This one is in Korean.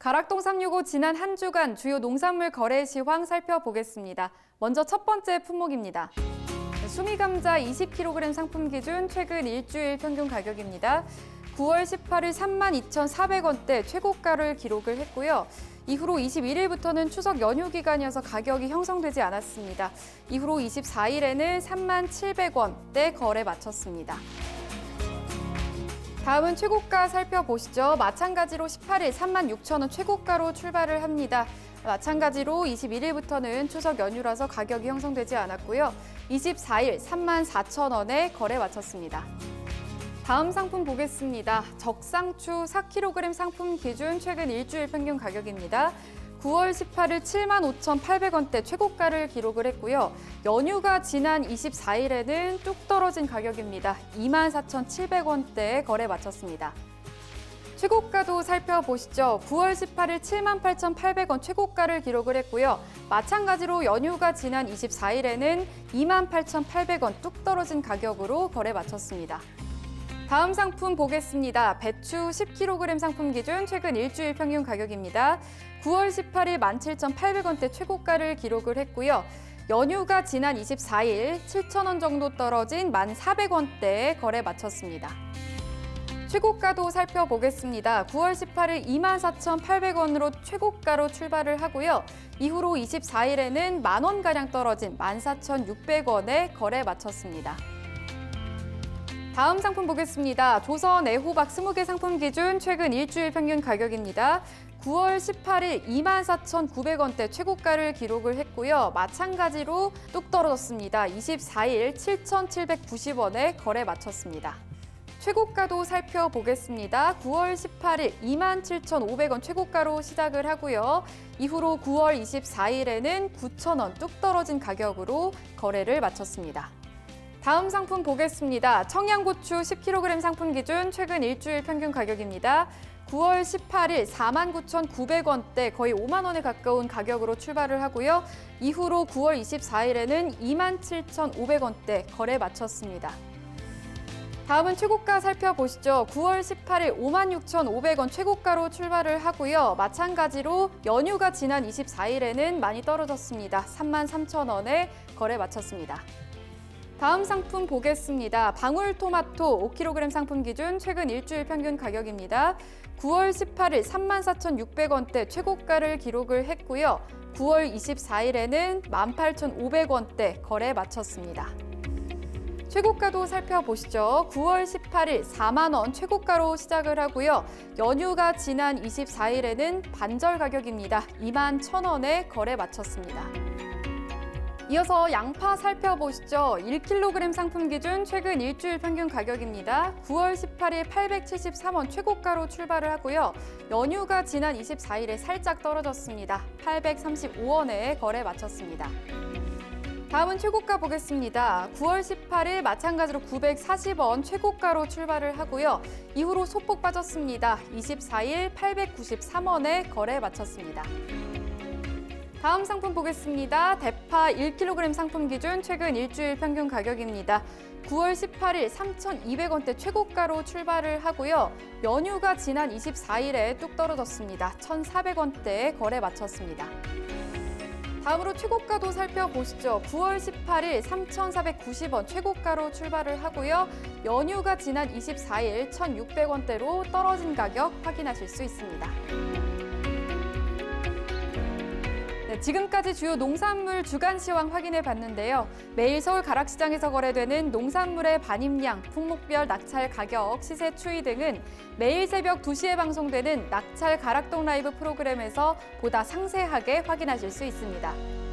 가락동 365 지난 한 주간 주요 농산물 거래 시황 살펴보겠습니다. 먼저 첫 번째 품목입니다. 수미감자 20kg 상품 기준 최근 일주일 평균 가격입니다. 9월 18일 32,400원대 최고가를 기록을 했고요. 이후로 21일부터는 추석 연휴 기간이어서 가격이 형성되지 않았습니다. 이후로 24일에는 37,700원대 거래 마쳤습니다. 다음은 최고가 살펴보시죠. 마찬가지로 18일 36,000원 최고가로 출발을 합니다. 마찬가지로 21일부터는 추석 연휴라서 가격이 형성되지 않았고요. 24일 34,000원에 거래 마쳤습니다. 다음 상품 보겠습니다. 적상추 4kg 상품 기준 최근 일주일 평균 가격입니다. 9월 18일 75,800원대 최고가를 기록을 했고요. 연휴가 지난 24일에는 뚝 떨어진 가격입니다. 24,700원대에 거래 마쳤습니다. 최고가도 살펴보시죠. 9월 18일 78,800원 최고가를 기록을 했고요. 마찬가지로 연휴가 지난 24일에는 28,800원 뚝 떨어진 가격으로 거래 마쳤습니다. 다음 상품 보겠습니다. 배추 10kg 상품 기준 최근 일주일 평균 가격입니다. 9월 18일 17,800원대 최고가를 기록을 했고요. 연휴가 지난 24일 7,000원 정도 떨어진 1,400원대에 거래 마쳤습니다. 최고가도 살펴보겠습니다. 9월 18일 24,800원으로 최고가로 출발을 하고요. 이후로 24일에는 만원가량 떨어진 14,600원에 거래 마쳤습니다. 다음 상품 보겠습니다. 조선 애호박 20개 상품 기준 최근 일주일 평균 가격입니다. 9월 18일 24,900원대 최고가를 기록을 했고요. 마찬가지로 뚝 떨어졌습니다. 24일 7,790원에 거래 마쳤습니다. 최고가도 살펴보겠습니다. 9월 18일 27,500원 최고가로 시작을 하고요. 이후로 9월 24일에는 9,000원 뚝 떨어진 가격으로 거래를 마쳤습니다. 다음 상품 보겠습니다. 청양고추 10kg 상품 기준 최근 일주일 평균 가격입니다. 9월 18일 49,900원대 거의 5만 원에 가까운 가격으로 출발을 하고요. 이후로 9월 24일에는 27,500원대 거래 마쳤습니다. 다음은 최고가 살펴보시죠. 9월 18일 56,500원 최고가로 출발을 하고요. 마찬가지로 연휴가 지난 24일에는 많이 떨어졌습니다. 33,000원에 거래 마쳤습니다. 다음 상품 보겠습니다. 방울토마토 5kg 상품 기준 최근 일주일 평균 가격입니다. 9월 18일 34,600원대 최고가를 기록을 했고요. 9월 24일에는 18,500원대 거래 마쳤습니다. 최고가도 살펴보시죠. 9월 18일 4만 원 최고가로 시작을 하고요. 연휴가 지난 24일에는 반절 가격입니다. 21,000원에 거래 마쳤습니다. 이어서 양파 살펴보시죠. 1kg 상품 기준 최근 일주일 평균 가격입니다. 9월 18일 873원 최고가로 출발을 하고요. 연휴가 지난 24일에 살짝 떨어졌습니다. 835원에 거래 마쳤습니다. 다음은 최고가 보겠습니다. 9월 18일 마찬가지로 940원 최고가로 출발을 하고요. 이후로 소폭 빠졌습니다. 24일 893원에 거래 마쳤습니다. 다음 상품 보겠습니다. 대파 1kg 상품 기준 최근 일주일 평균 가격입니다. 9월 18일 3,200원대 최고가로 출발을 하고요. 연휴가 지난 24일에 뚝 떨어졌습니다. 1,400원대에 거래 마쳤습니다. 다음으로 최고가도 살펴보시죠. 9월 18일 3,490원 최고가로 출발을 하고요. 연휴가 지난 24일 1,600원대로 떨어진 가격 확인하실 수 있습니다. 네, 지금까지 주요 농산물 주간 시황 확인해 봤는데요. 매일 서울 가락시장에서 거래되는 농산물의 반입량, 품목별 낙찰 가격, 시세 추이 등은 매일 새벽 2시에 방송되는 낙찰 가락동 라이브 프로그램에서 보다 상세하게 확인하실 수 있습니다.